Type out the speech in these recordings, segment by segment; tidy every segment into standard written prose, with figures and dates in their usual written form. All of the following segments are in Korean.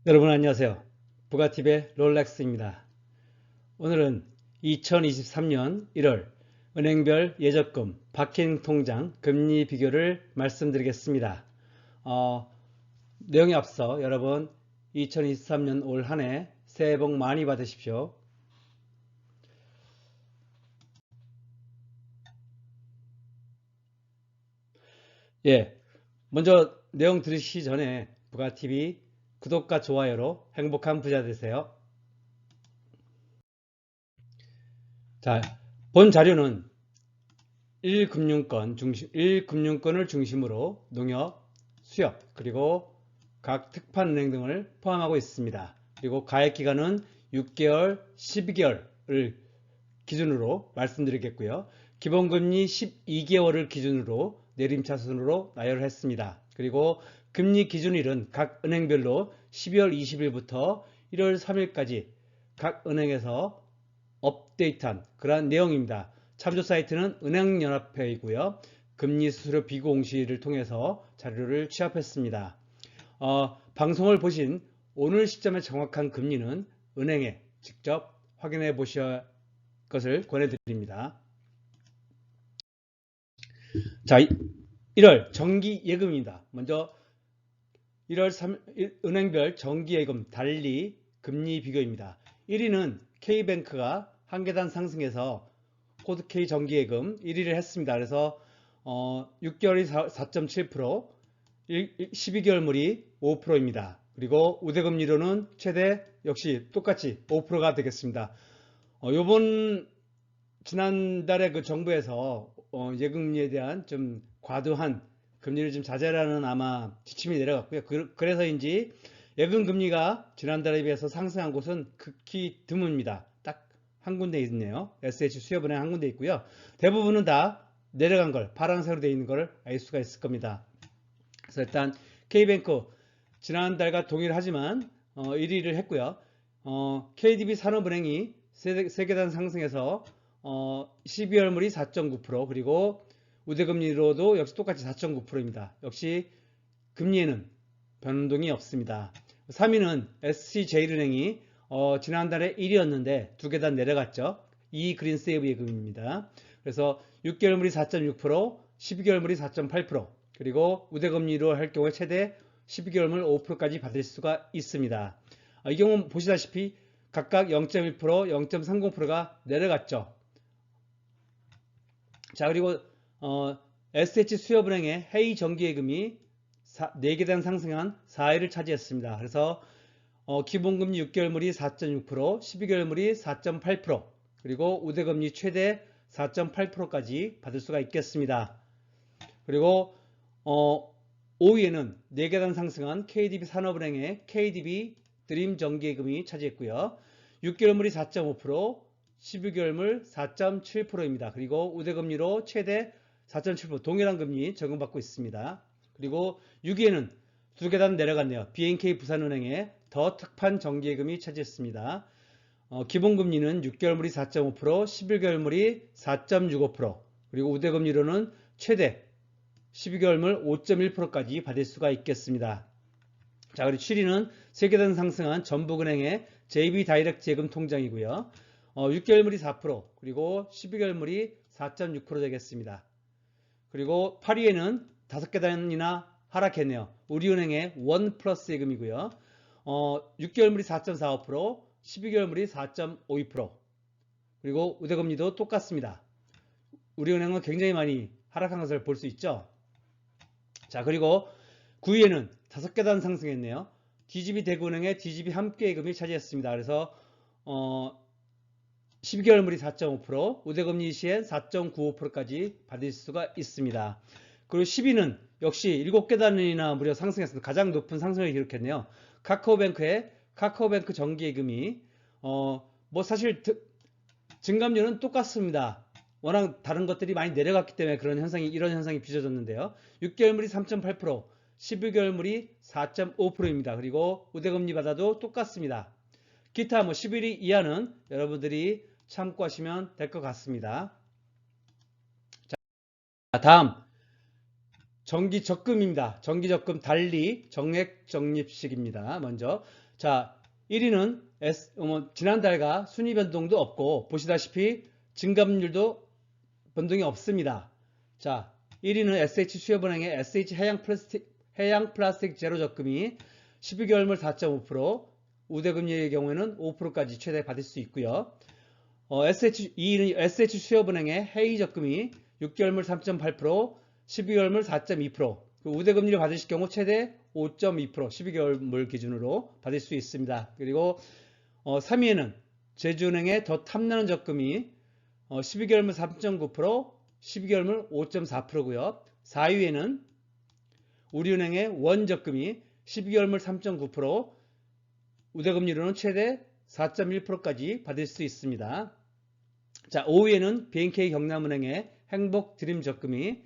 여러분 안녕하세요. 부가티브의 롤렉스입니다. 오늘은 2023년 1월 은행별 예적금, 박힌 통장, 금리 비교를 말씀드리겠습니다. 내용에 앞서 여러분 2023년 올 한 해 새해 복 많이 받으십시오. 예, 먼저 내용 들으시기 전에 부가티브 구독과 좋아요로 행복한 부자 되세요. 자, 본 자료는 1금융권을 중심으로 농협, 수협, 그리고 각 특판은행 등을 포함하고 있습니다. 그리고 가액기간은 6개월, 12개월을 기준으로 말씀드리겠고요. 기본금리 12개월을 기준으로 내림차순으로 나열을 했습니다. 그리고 금리 기준일은 각 은행별로 12월 20일부터 1월 3일까지 각 은행에서 업데이트한 그러한 내용입니다. 참조 사이트는 은행연합회이고요. 금리 수수료 비공시를 통해서 자료를 취합했습니다. 방송을 보신 오늘 시점의 정확한 금리는 은행에 직접 확인해 보셔야 것을 권해드립니다. 자, 1월 정기예금입니다. 먼저 1월 3 은행별 정기예금 달리 금리 비교입니다. 1위는 K뱅크가 한 계단 상승해서 코드 K 정기예금 1위를 했습니다. 그래서 6개월이 4.7%, 12개월물이 5%입니다. 그리고 우대금리로는 최대 역시 똑같이 5%가 되겠습니다. 요번 지난달에 그 정부에서 예금리에 대한 좀 과도한 금리를 좀 자제하라는 아마 지침이 내려갔고요. 그래서인지 예금 금리가 지난달에 비해서 상승한 곳은 극히 드뭅니다. 딱 한 군데 있네요. SH 수협은행 한 군데 있고요. 대부분은 다 내려간 걸 파란색으로 되어 있는 걸 알 수가 있을 겁니다. 그래서 일단 K뱅크 지난달과 동일하지만 1위를 했고요. KDB 산업은행이 세계단 상승해서 12월물이 4.9% 그리고 우대금리로도 역시 똑같이 4.9%입니다. 역시 금리에는 변동이 없습니다. 3위는 SC제일은행이 지난달에 1위였는데 두 계단 내려갔죠. 이 그린세이브 예금입니다. 그래서 6개월물이 4.6%, 12개월물이 4.8%, 그리고 우대금리로 할 경우에 최대 12개월물 5%까지 받을 수가 있습니다. 이 경우 보시다시피 각각 0.1%, 0.30%가 내려갔죠. 자, 그리고 SH 수협은행의 해이 정기예금이 4계단 상승한 4위를 차지했습니다. 그래서 기본금리 6개월물이 4.6%, 12개월물이 4.8%, 그리고 우대금리 최대 4.8%까지 받을 수가 있겠습니다. 그리고 5위에는 4계단 상승한 KDB 산업은행의 KDB 드림 정기예금이 차지했고요. 6개월물이 4.5%, 12개월물 4.7%입니다. 그리고 우대금리로 최대 4.7% 동일한 금리 적용받고 있습니다. 그리고 6위에는 두 계단 내려갔네요. BNK 부산은행의 더 특판 정기예금이 차지했습니다. 기본금리는 6개월물이 4.5%, 11개월물이 4.65%, 그리고 우대금리로는 최대 12개월물 5.1%까지 받을 수가 있겠습니다. 자, 그리고 7위는 세계단 상승한 전북은행의 JB 다이렉트 예금 통장이고요. 6개월물이 4%, 그리고 12개월물이 4.6% 되겠습니다. 그리고 8위에는 5계단이나 하락했네요. 우리은행의 원 플러스 예금이고요. 6개월물이 4.45%, 12개월물이 4.52%, 그리고 우대금리도 똑같습니다. 우리은행은 굉장히 많이 하락한 것을 볼 수 있죠. 자, 그리고 9위에는 5계단 상승했네요. DGB 대구은행의 DGB 함께예금이 차지했습니다. 그래서 12개월물이 4.5%, 우대금리 시엔 4.95%까지 받을 수가 있습니다. 그리고 10위는 역시 7계단이나 무려 상승했습니다. 가장 높은 상승을 기록했네요. 카카오뱅크의 카카오뱅크 정기예금이 뭐 사실 증감료는 똑같습니다. 워낙 다른 것들이 많이 내려갔기 때문에 이런 현상이 빚어졌는데요. 6개월물이 3.8%, 12개월물이 4.5%입니다. 그리고 우대금리 받아도 똑같습니다. 기타 11위 이하는 여러분들이 참고하시면 될 것 같습니다. 자, 다음 정기적금입니다. 정기적금 달리 정액 적립식입니다. 먼저 자 1위는 지난달과 순위 변동도 없고 보시다시피 증감률도 변동이 없습니다. 자 1위는 SH수협은행의 해양 플라스틱 제로 적금이 12개월물 4.5%, 우대금리의 경우에는 5%까지 최대 받을 수 있고요. 2위는 SH수협은행의 헤이 적금이 6개월물 3.8%, 12개월물 4.2%, 우대금리를 받으실 경우 최대 5.2%, 12개월물 기준으로 받을 수 있습니다. 그리고 3위에는 제주은행의 더 탐나는 적금이 12개월물 3.9%, 12개월물 5.4%고요. 4위에는 우리은행의 원적금이 12개월물 3.9%, 우대금리로는 최대 4.1%까지 받을 수 있습니다. 자, 5위에는 BNK 경남은행의 행복 드림 적금이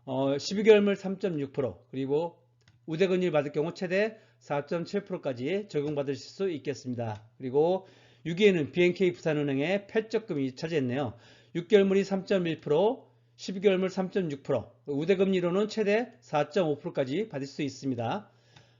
12개월물 3.6%, 그리고 우대금리를 받을 경우 최대 4.7%까지 적용받으실 수 있겠습니다. 그리고 6위에는 BNK 부산은행의 펫 적금이 차지했네요. 6개월물이 3.1%, 12개월물 3.6%, 우대금리로는 최대 4.5%까지 받을 수 있습니다.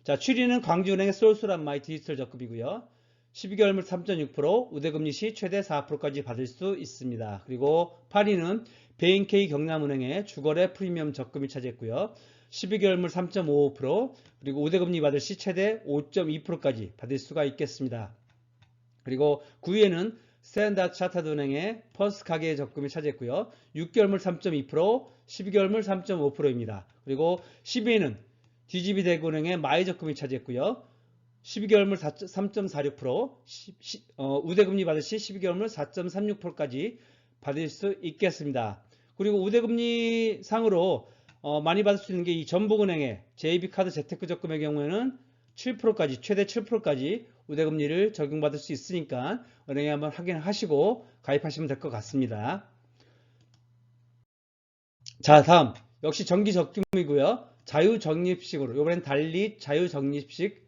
자, 7위는 광주은행의 쏠쏠한마이 디지털 적금이고요. 12개월물 3.6%, 우대금리 시 최대 4%까지 받을 수 있습니다. 그리고 8위는 BNK 경남은행의 주거래 프리미엄 적금이 차지했고요. 12개월물 3.55%, 그리고 우대금리 받을 시 최대 5.2%까지 받을 수가 있겠습니다. 그리고 9위에는 스탠다드 차타드 은행의 퍼스트 가계 적금이 차지했고요. 6개월물 3.2%, 12개월물 3.5%입니다. 그리고 10위에는 DGB 대구은행의 마이 적금이 차지했고요. 12개월물 3.46%, 우대금리 받을 시 12개월물 4.36%까지 받을 수 있겠습니다. 그리고 우대금리 상으로 많이 받을 수 있는 게 이 전북은행의 JB카드 재테크 적금의 경우에는 7%까지, 최대 7%까지 우대금리를 적용받을 수 있으니까 은행에 한번 확인하시고 가입하시면 될 것 같습니다. 자, 다음 역시 정기적금이고요. 자유적립식으로 이번엔 달리 자유적립식을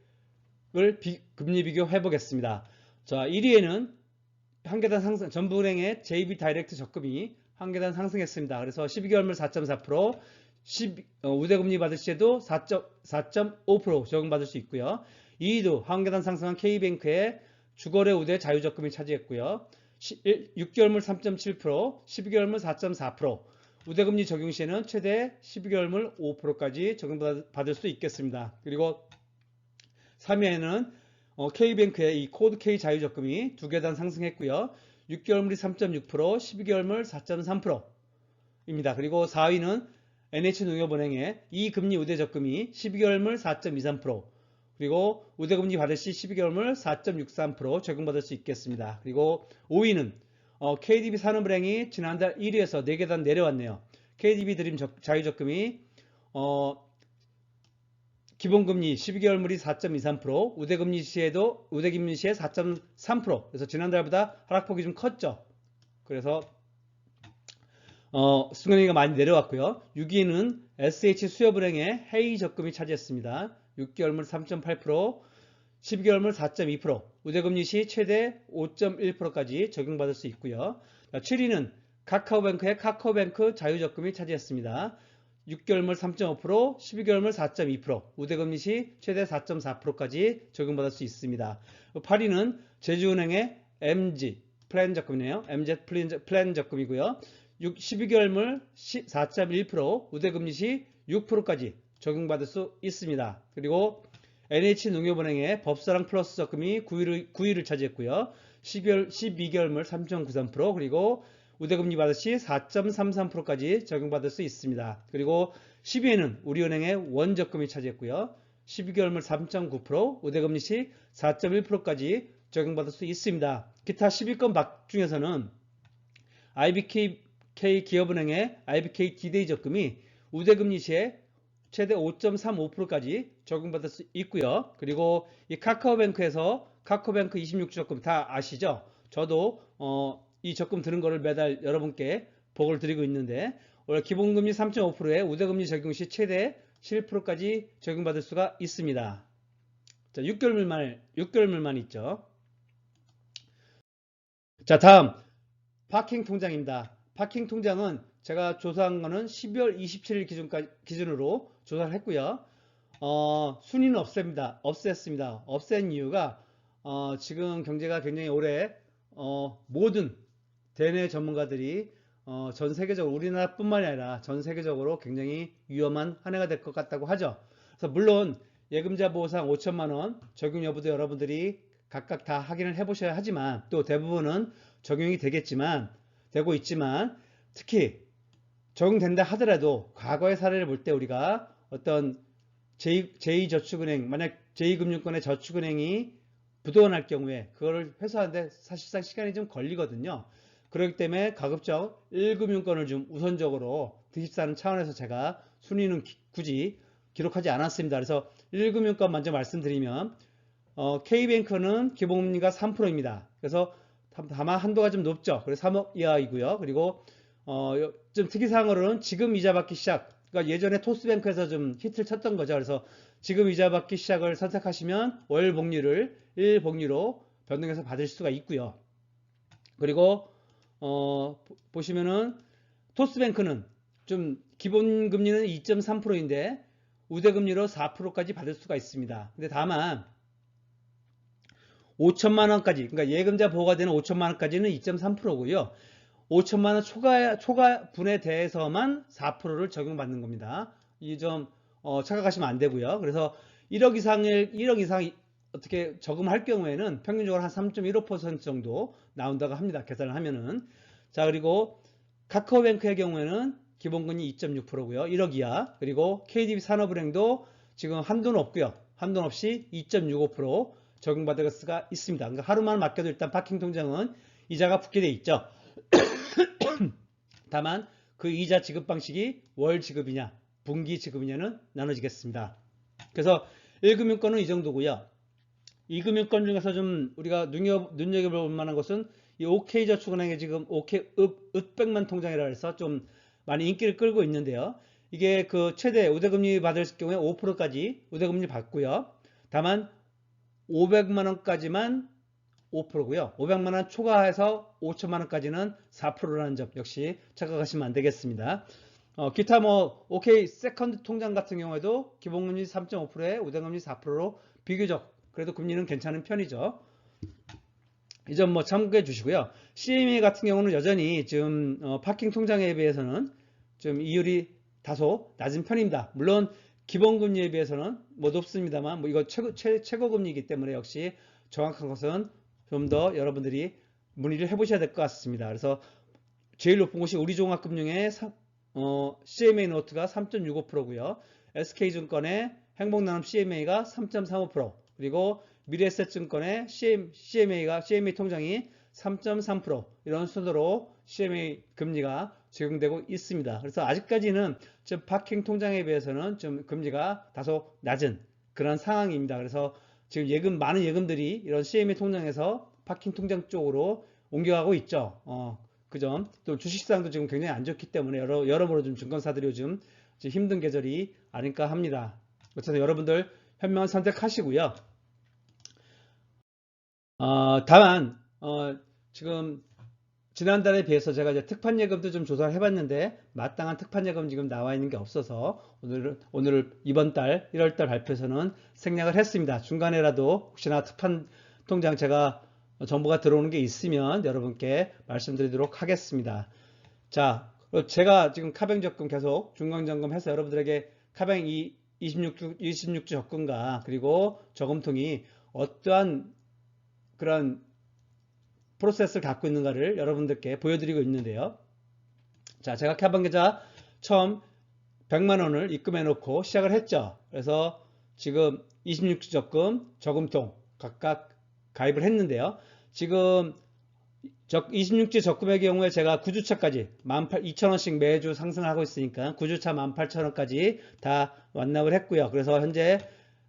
금리 비교해 보겠습니다. 자, 1위에는 한계단 상승, 전북은행의 JB 다이렉트 적금이 한계단 상승했습니다. 그래서 12개월물 4.4%, 우대금리 받을 시에도 4.5% 적용받을 수 있고요. 2위도 한계단 상승한 K뱅크의 주거래 우대 자유적금이 차지했고요. 6개월물 3.7%, 12개월물 4.4%, 우대금리 적용 시에는 최대 12개월물 5%까지 적용받을 수 있겠습니다. 그리고 3위에는 K뱅크의 이 코드 K 자유적금이 2계단 상승했고요. 6개월물이 3.6%, 12개월물 4.3%입니다. 그리고 4위는 NH농협은행의 이 금리 우대적금이 12개월물 4.23%, 그리고 우대금리 받을 시 12개월물 4.63% 적용받을 수 있겠습니다. 그리고 5위는 KDB 산업은행이 지난달 1위에서 4계단 내려왔네요. KDB 드림 자유적금이 기본금리 12개월물이 4.23%, 우대금리 시에 4.3%. 그래서 지난달보다 하락폭이 좀 컸죠. 그래서 수익률이 많이 내려왔고요. 6위는 SH수협은행의 헤이 적금이 차지했습니다. 6개월물 3.8%, 12개월물 4.2%, 우대금리 시 최대 5.1%까지 적용받을 수 있고요. 7위는 카카오뱅크의 카카오뱅크 자유적금이 차지했습니다. 6개월물 3.5%, 12개월물 4.2%, 우대금리 시 최대 4.4%까지 적용받을 수 있습니다. 8위는 제주은행의 MZ 플랜 적금이네요. MZ 플랜 적금이고요. 12개월물 4.1%, 우대금리 시 6%까지 적용받을 수 있습니다. 그리고 NH농협은행의 법사랑 플러스 적금이 9위를 차지했고요. 12개월물 3.93%, 그리고 우대금리 받을 시 4.33%까지 적용받을 수 있습니다. 그리고 10위에는 우리은행의 원적금이 차지했고요. 12개월물 3.9%, 우대금리 시 4.1%까지 적용받을 수 있습니다. 기타 10위권 박 중에서는 IBK 기업은행의 IBK 디데이 적금이 우대금리 시에 최대 5.35%까지 적용받을 수 있고요. 그리고 이 카카오뱅크에서 카카오뱅크 26주 적금 다 아시죠? 저도 이 적금 드는 거를 매달 여러분께 보고를 드리고 있는데 원래 기본금리 3.5%에 우대금리 적용 시 최대 7%까지 적용받을 수가 있습니다. 자, 6개월물만 있죠. 자, 다음 파킹 통장입니다. 파킹 통장은 제가 조사한 거는 12월 27일 기준으로 조사를 했고요. 순위는 없앴습니다. 없앤 이유가 지금 경제가 굉장히 올해 모든 대내 전문가들이 전 세계적으로 우리나라뿐만이 아니라 전 세계적으로 굉장히 위험한 한 해가 될 것 같다고 하죠. 그래서 물론 예금자 보호상 5천만 원 적용 여부도 여러분들이 각각 다 확인을 해보셔야 하지만 또 대부분은 적용이 되고 있지만 특히 적용된다 하더라도 과거의 사례를 볼 때 우리가 어떤 제2저축은행 만약 제2금융권의 저축은행이 부도날 경우에 그거를 회수하는데 사실상 시간이 좀 걸리거든요. 그렇기 때문에 가급적 1금융권을 좀 우선적으로 드십사는 차원에서 제가 순위는 굳이 기록하지 않았습니다. 그래서 1금융권 먼저 말씀드리면 K뱅크는 기본금리가 3%입니다. 그래서 다만 한도가 좀 높죠. 그래서 3억 이하이고요. 그리고 좀 특이사항으로는 지금 이자 받기 시작, 그러니까 예전에 토스뱅크에서 좀 히트를 쳤던 거죠. 그래서 지금 이자 받기 시작을 선택하시면 월 복리를 1복리로 변동해서 받을 수가 있고요. 그리고 보시면은 토스뱅크는 좀 기본 금리는 2.3%인데 우대금리로 4%까지 받을 수가 있습니다. 근데 다만 5천만 원까지, 그러니까 예금자 보호가 되는 5천만 원까지는 2.3%고요. 5천만 원 초과분에 대해서만 4%를 적용받는 겁니다. 이 점 착각하시면 안 되고요. 그래서 1억 이상 어떻게 저금할 경우에는 평균적으로 한 3.15% 정도 나온다고 합니다. 계산을 하면은. 자, 그리고 카카오뱅크의 경우에는 기본금리 2.6%고요. 1억 이하. 그리고 KDB 산업은행도 지금 한도는 없고요. 한도는 없이 2.65% 적용받을 수가 있습니다. 그러니까 하루만 맡겨도 일단 파킹 통장은 이자가 붙게 돼 있죠. 다만 그 이자 지급 방식이 월 지급이냐 분기 지급이냐는 나눠지겠습니다. 그래서 1금융권은 이 정도고요. 2금융권 중에서 좀 우리가 눈여겨볼 만한 것은 이 OK저축은행의 지금 읍백만 통장이라 해서 좀 많이 인기를 끌고 있는데요. 이게 그 최대 우대금리 받을 경우에 5%까지 우대금리 받고요. 다만 500만 원까지만 5%고요. 500만 원 초과해서 5천만 원까지는 4%라는 점 역시 착각하시면 안 되겠습니다. 기타 뭐 OK 세컨드 통장 같은 경우에도 기본금리 3.5%에 우대금리 4%로 비교적 그래도 금리는 괜찮은 편이죠. 이 점 뭐 참고해 주시고요. CMA 같은 경우는 여전히 지금 파킹 통장에 비해서는 좀 이율이 다소 낮은 편입니다. 물론 기본금리에 비해서는 뭐 높습니다만 뭐 이거 최고금리이기 때문에 역시 정확한 것은 좀 더 여러분들이 문의를 해보셔야 될 것 같습니다. 그래서 제일 높은 곳이 우리종합금융의 CMA 노트가 3.65%고요. SK증권의 행복나눔 CMA가 3.35%, 그리고 미래에셋증권의 CMA 통장이 3.3% 이런 순서로 CMA 금리가 적용되고 있습니다. 그래서 아직까지는 좀 파킹 통장에 비해서는 좀 금리가 다소 낮은 그런 상황입니다. 그래서 지금 많은 예금들이 이런 CMA 통장에서 파킹 통장 쪽으로 옮겨가고 있죠. 그 점. 또 주식시장도 지금 굉장히 안 좋기 때문에 여러모로 좀 증권사들이 요즘 힘든 계절이 아닐까 합니다. 그래서 여러분들 현명한 선택하시고요. 다만 지금 지난달에 비해서 제가 이제 특판예금도 좀 조사를 해봤는데 마땅한 특판예금 지금 나와 있는 게 없어서 오늘 이번 달 1월달 발표에서는 생략을 했습니다. 중간에라도 혹시나 특판 통장 제가 정보가 들어오는 게 있으면 여러분께 말씀드리도록 하겠습니다. 자, 제가 지금 카뱅 적금 계속 중간점검해서 여러분들에게 카뱅 26주 적금과 그리고 저금통이 어떠한 그런 프로세스를 갖고 있는가를 여러분들께 보여드리고 있는데요. 자, 제가 카뱅 계좌 처음 100만 원을 입금해 놓고 시작을 했죠. 그래서 지금 26주 적금, 저금통 각각 가입을 했는데요. 지금 26주 적금의 경우에 제가 9주차까지 12,000원씩 매주 상승하고 있으니까 9주차 18,000원까지 다 완납을 했고요. 그래서 현재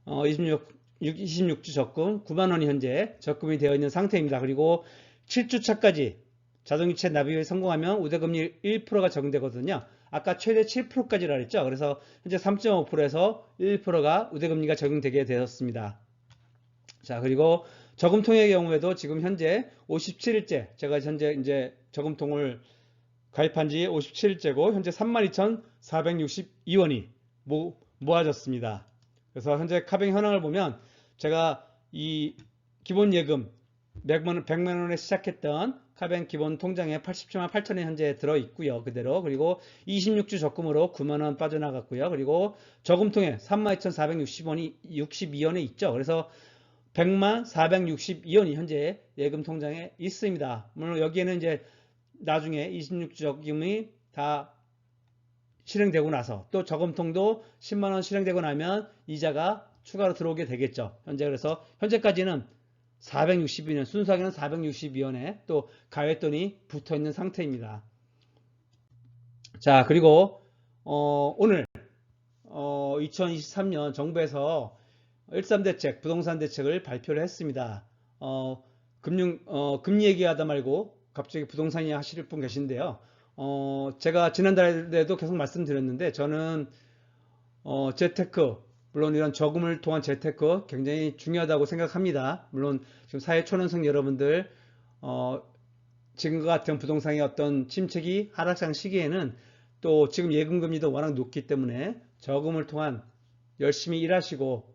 26주 적금 9만 원이 현재 적금이 되어 있는 상태입니다. 그리고 7주차까지 자동이체 납입에 성공하면 우대금리 1%가 적용되거든요. 아까 최대 7%까지라 그랬죠. 그래서 현재 3.5%에서 1%가 우대금리가 적용되게 되었습니다. 자, 그리고 저금통의 경우에도 지금 현재 57일째 제가 현재 이제 저금통을 가입한 지 57일째고 현재 32,462원이 모아졌습니다. 그래서 현재 카뱅 현황을 보면 제가 이 기본 예금 100만 원에 시작했던 카뱅 기본 통장에 87만 8천원이 현재 들어 있고요. 그대로. 그리고 26주 적금으로 9만 원 빠져나갔고요. 그리고 저금통에 32,460원이 62원에 있죠. 그래서 100만 462원이 현재 예금 통장에 있습니다. 물론 여기에는 이제 나중에 26주 적금이 다 실행되고 나서 또 저금통도 10만 원 실행되고 나면 이자가 추가로 들어오게 되겠죠. 현재 그래서 현재까지는 462원, 순수하게는 462원에 또 가외돈이 붙어 있는 상태입니다. 자, 그리고 오늘 2023년 정부에서 13대책, 부동산 대책을 발표를 했습니다. 금리 얘기하다 말고 갑자기 부동산 이야기 하실 분 계신데요. 제가 지난달에도 계속 말씀드렸는데 저는 재테크, 물론 이런 저금을 통한 재테크 굉장히 중요하다고 생각합니다. 물론 지금 사회 초년생 여러분들 지금과 같은 부동산의 어떤 침체기 하락장 시기에는 또 지금 예금금리도 워낙 높기 때문에 저금을 통한 열심히 일하시고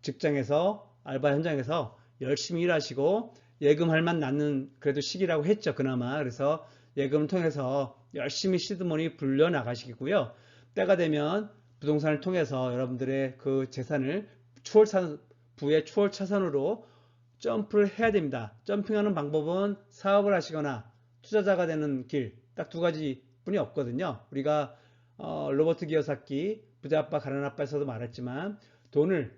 직장에서 알바 현장에서 열심히 일하시고 예금할 만 낳는 그래도 시기라고 했죠. 그나마. 그래서 예금을 통해서 열심히 시드머니 불려 나가시고요. 때가 되면 부동산을 통해서 여러분들의 그 재산을 부의 추월 차선으로 점프를 해야 됩니다. 점핑하는 방법은 사업을 하시거나 투자자가 되는 길 딱 두 가지 뿐이 없거든요. 우리가 로버트 기요사키 부자 아빠 가난한 아빠에서도 말했지만 돈을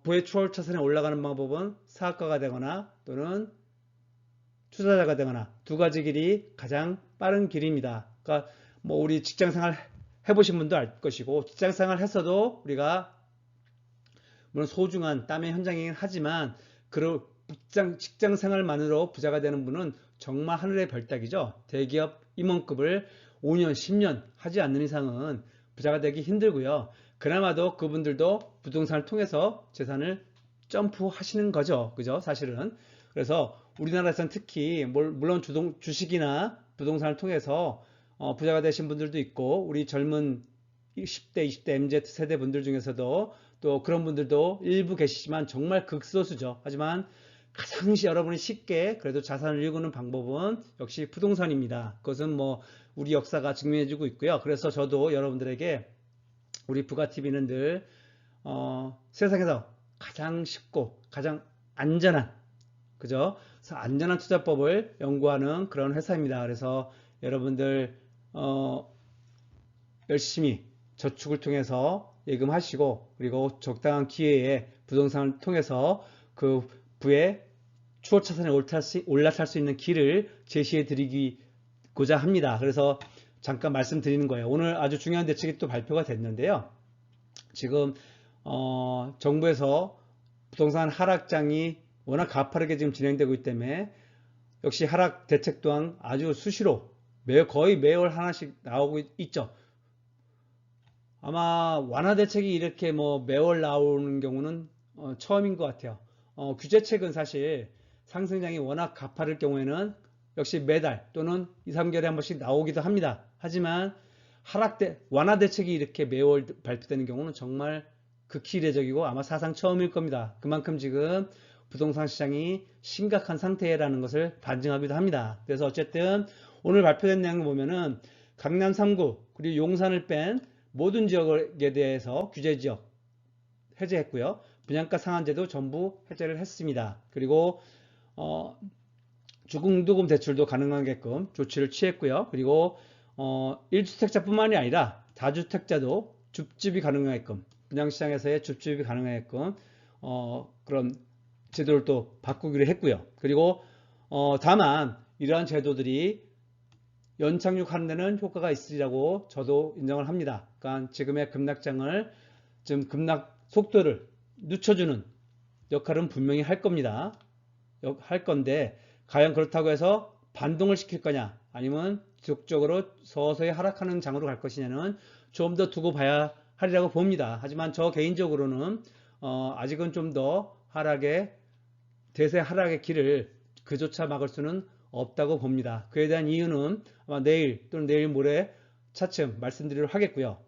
부의 추월 차선에 올라가는 방법은 사업가가 되거나 또는 투자자가 되거나 두 가지 길이 가장 빠른 길입니다. 그러니까 뭐 우리 직장생활 해보신 분도 알 것이고 직장생활 했어도 우리가 물론 소중한 땀의 현장이긴 하지만 그 직장생활만으로 부자가 되는 분은 정말 하늘의 별따기죠. 대기업 임원급을 5년, 10년 하지 않는 이상은 부자가 되기 힘들고요. 그나마도 그분들도 부동산을 통해서 재산을 점프하시는 거죠. 그죠? 사실은. 그래서 우리나라에서는 특히 물론 주식이나 부동산을 통해서 부자가 되신 분들도 있고 우리 젊은 10대, 20대 MZ 세대 분들 중에서도 또 그런 분들도 일부 계시지만 정말 극소수죠. 하지만 가장 여러분이 쉽게 그래도 자산을 일구는 방법은 역시 부동산입니다. 그것은 뭐 우리 역사가 증명해주고 있고요. 그래서 저도 여러분들에게 우리 부가TV는 늘 세상에서 가장 쉽고 가장 안전한 그죠? 그래서 안전한 투자법을 연구하는 그런 회사입니다. 그래서 여러분들 열심히 저축을 통해서 예금하시고 그리고 적당한 기회에 부동산을 통해서 그 부의 추월 차선에 올라탈 수 있는 길을 제시해 드리고자 합니다. 그래서 잠깐 말씀드리는 거예요. 오늘 아주 중요한 대책이 또 발표가 됐는데요. 지금 정부에서 부동산 하락장이 워낙 가파르게 지금 진행되고 있기 때문에 역시 하락 대책 또한 아주 수시로 거의 매월 하나씩 나오고 있죠. 아마 완화 대책이 이렇게 뭐 매월 나오는 경우는 처음인 것 같아요. 규제책은 사실 상승장이 워낙 가파를 경우에는 역시 매달 또는 2, 3개월에 한 번씩 나오기도 합니다. 하지만 완화 대책이 이렇게 매월 발표되는 경우는 정말 극히 이례적이고 아마 사상 처음일 겁니다. 그만큼 지금 부동산 시장이 심각한 상태라는 것을 반증하기도 합니다. 그래서 어쨌든 오늘 발표된 내용을 보면은 강남 3구 그리고 용산을 뺀 모든 지역에 대해서 규제지역 해제했고요. 분양가 상한제도 전부 해제를 했습니다. 그리고 주공도금 대출도 가능하게끔 조치를 취했고요. 그리고 1주택자뿐만이 아니라 다주택자도 줍줍이 가능하게끔 분양시장에서의 줍줍이 가능하게끔 그런 제도를 또 바꾸기로 했고요. 그리고 다만 이러한 제도들이 연착륙하는 데는 효과가 있으리라고 저도 인정을 합니다. 그러니까 지금의 급락 속도를 늦춰주는 역할은 분명히 할 겁니다. 할 건데 과연 그렇다고 해서 반동을 시킬 거냐 아니면 지속적으로 서서히 하락하는 장으로 갈 것이냐는 좀 더 두고 봐야 하리라고 봅니다. 하지만 저 개인적으로는 아직은 좀 더 대세 하락의 길을 그조차 막을 수는 없다고 봅니다. 그에 대한 이유는 아마 내일 또는 내일 모레 차츰 말씀드리도록 하겠고요.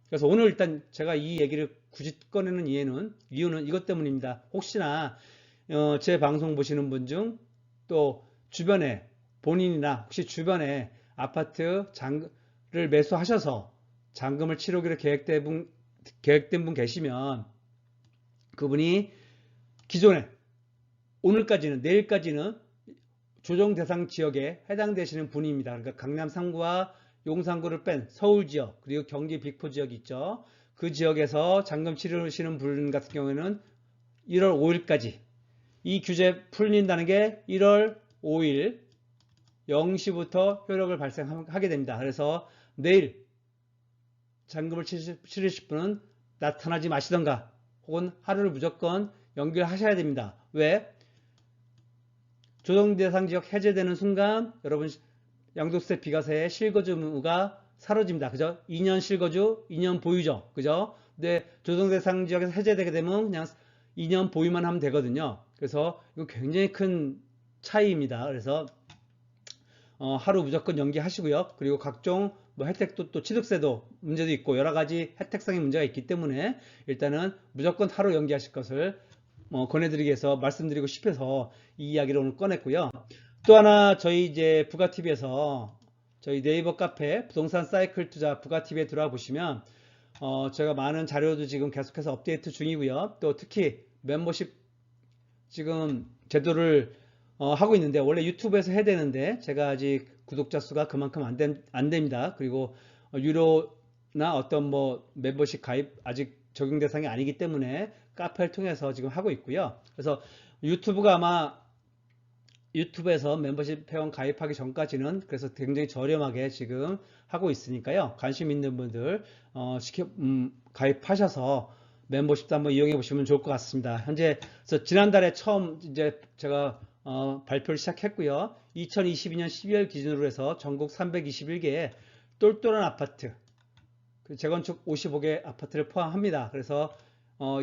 그래서 오늘 일단 제가 이 얘기를 굳이 꺼내는 이유는 이것 때문입니다. 혹시나 제 방송 보시는 분 중 또 주변에 본인이나 혹시 주변에 아파트 를 매수하셔서 잔금을 치르기로 계획된 분 계시면 그분이 기존에 오늘까지는 내일까지는 조정 대상 지역에 해당되시는 분입니다. 그러니까 강남 3구와 용산구를 뺀 서울 지역 그리고 경기 빅4 지역 있죠. 그 지역에서 잔금 치르시는 분 같은 경우에는 1월 5일까지 이 규제 풀린다는 게 1월 5일 0시부터 효력을 발생하게 됩니다. 그래서 내일 잔금을 치르실 분은 나타나지 마시던가 혹은 하루를 무조건 연결하셔야 됩니다. 왜? 조정 대상 지역 해제되는 순간 여러분 양도세 비과세의 실거주 의무가 사라집니다. 그죠? 2년 실거주, 2년 보유죠. 그죠? 근데 조정 대상 지역에서 해제되게 되면 그냥 2년 보유만 하면 되거든요. 그래서 이거 굉장히 큰 차이입니다. 그래서 하루 무조건 연기하시고요. 그리고 각종 뭐 혜택도 또 취득세도 문제도 있고 여러 가지 혜택상의 문제가 있기 때문에 일단은 무조건 하루 연기하실 것을 권해드리기 위해서 말씀드리고 싶어서 이 이야기를 오늘 꺼냈고요. 또 하나 저희 이제 부가TV에서 저희 네이버 카페 부동산 사이클 투자 부가TV에 들어와 보시면 제가 많은 자료도 지금 계속해서 업데이트 중이고요. 또 특히 멤버십 지금 제도를 하고 있는데 원래 유튜브에서 해야 되는데 제가 아직 구독자 수가 그만큼 안 됩니다. 그리고 유료나 어떤 뭐 멤버십 가입 아직 적용 대상이 아니기 때문에 카페를 통해서 지금 하고 있고요. 그래서 유튜브가 아마 유튜브에서 멤버십 회원 가입하기 전까지는 그래서 굉장히 저렴하게 지금 하고 있으니까요. 관심 있는 분들 가입하셔서 멤버십도 한번 이용해 보시면 좋을 것 같습니다. 현재 지난달에 처음 이제 제가 발표를 시작했고요. 2022년 12월 기준으로 해서 전국 321개의 똘똘한 아파트, 재건축 55개 아파트를 포함합니다. 그래서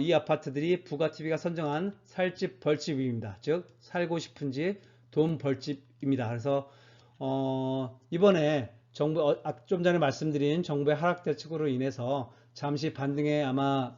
이 아파트들이 부가TV가 선정한 살집 벌집입니다. 즉 살고 싶은 집 돈 벌집입니다. 그래서 이번에 정부 좀 전에 말씀드린 정부의 하락 대책으로 인해서 잠시 반등의 아마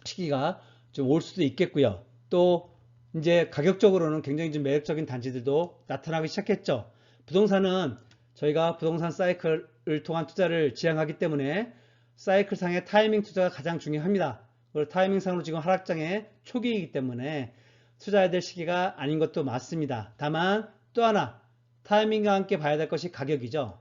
시기가 좀 올 수도 있겠고요. 또 이제 가격적으로는 굉장히 좀 매력적인 단지들도 나타나기 시작했죠. 부동산은 저희가 부동산 사이클을 통한 투자를 지향하기 때문에 사이클 상의 타이밍 투자가 가장 중요합니다. 그리고 타이밍 상으로 지금 하락장의 초기이기 때문에 투자해야 될 시기가 아닌 것도 맞습니다. 다만 또 하나 타이밍과 함께 봐야 될 것이 가격이죠.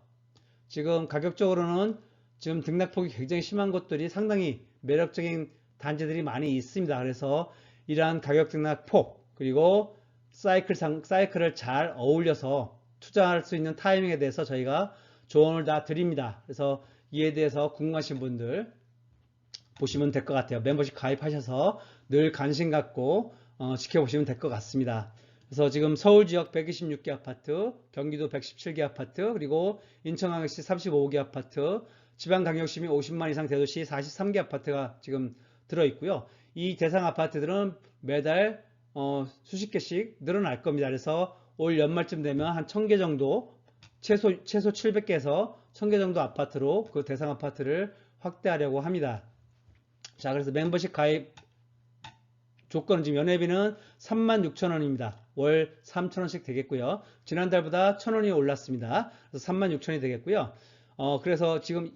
지금 가격적으로는 지금 등락폭이 굉장히 심한 것들이 상당히 매력적인 단지들이 많이 있습니다. 그래서 이러한 가격 등락폭 그리고 사이클을 잘 어울려서 투자할 수 있는 타이밍에 대해서 저희가 조언을 다 드립니다. 그래서 이에 대해서 궁금하신 분들 보시면 될 것 같아요. 멤버십 가입하셔서 늘 관심 갖고 지켜보시면 될 것 같습니다. 그래서 지금 서울 지역 126개 아파트, 경기도 117개 아파트, 그리고 인천광역시 35개 아파트, 지방강역시민 50만 이상 대도시 43개 아파트가 지금 들어있고요. 이 대상 아파트들은 매달 수십 개씩 늘어날 겁니다. 그래서 올 연말쯤 되면 한 1000개 정도, 최소 700개에서 1000개 정도 아파트로 그 대상 아파트를 확대하려고 합니다. 자, 그래서 멤버십 가입 조건은 지금 연회비는 36,000원입니다. 월 3,000원씩 되겠고요. 지난달보다 1,000원이 올랐습니다. 그래서 36,000원이 되겠고요. 그래서 지금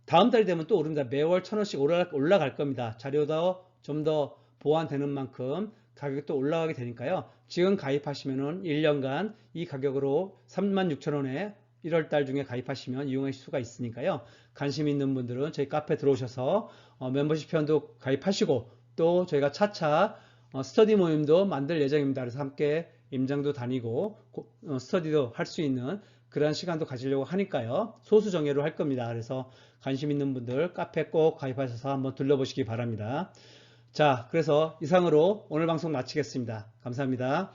다음 달이 되면 또 오릅니다. 매월 1,000원씩 올라갈 겁니다. 자료도 좀 더 보완되는 만큼 가격이 또 올라가게 되니까요. 지금 가입하시면은 1년간 이 가격으로 36,000원에 1월달 중에 가입하시면 이용하실 수가 있으니까요. 관심 있는 분들은 저희 카페 들어오셔서 멤버십 회원도 가입하시고 또 저희가 차차 스터디 모임도 만들 예정입니다. 그래서 함께 임장도 다니고 스터디도 할 수 있는 그런 시간도 가지려고 하니까요. 소수 정예로 할 겁니다. 그래서 관심 있는 분들 카페 꼭 가입하셔서 한번 둘러보시기 바랍니다. 자, 그래서 이상으로 오늘 방송 마치겠습니다. 감사합니다.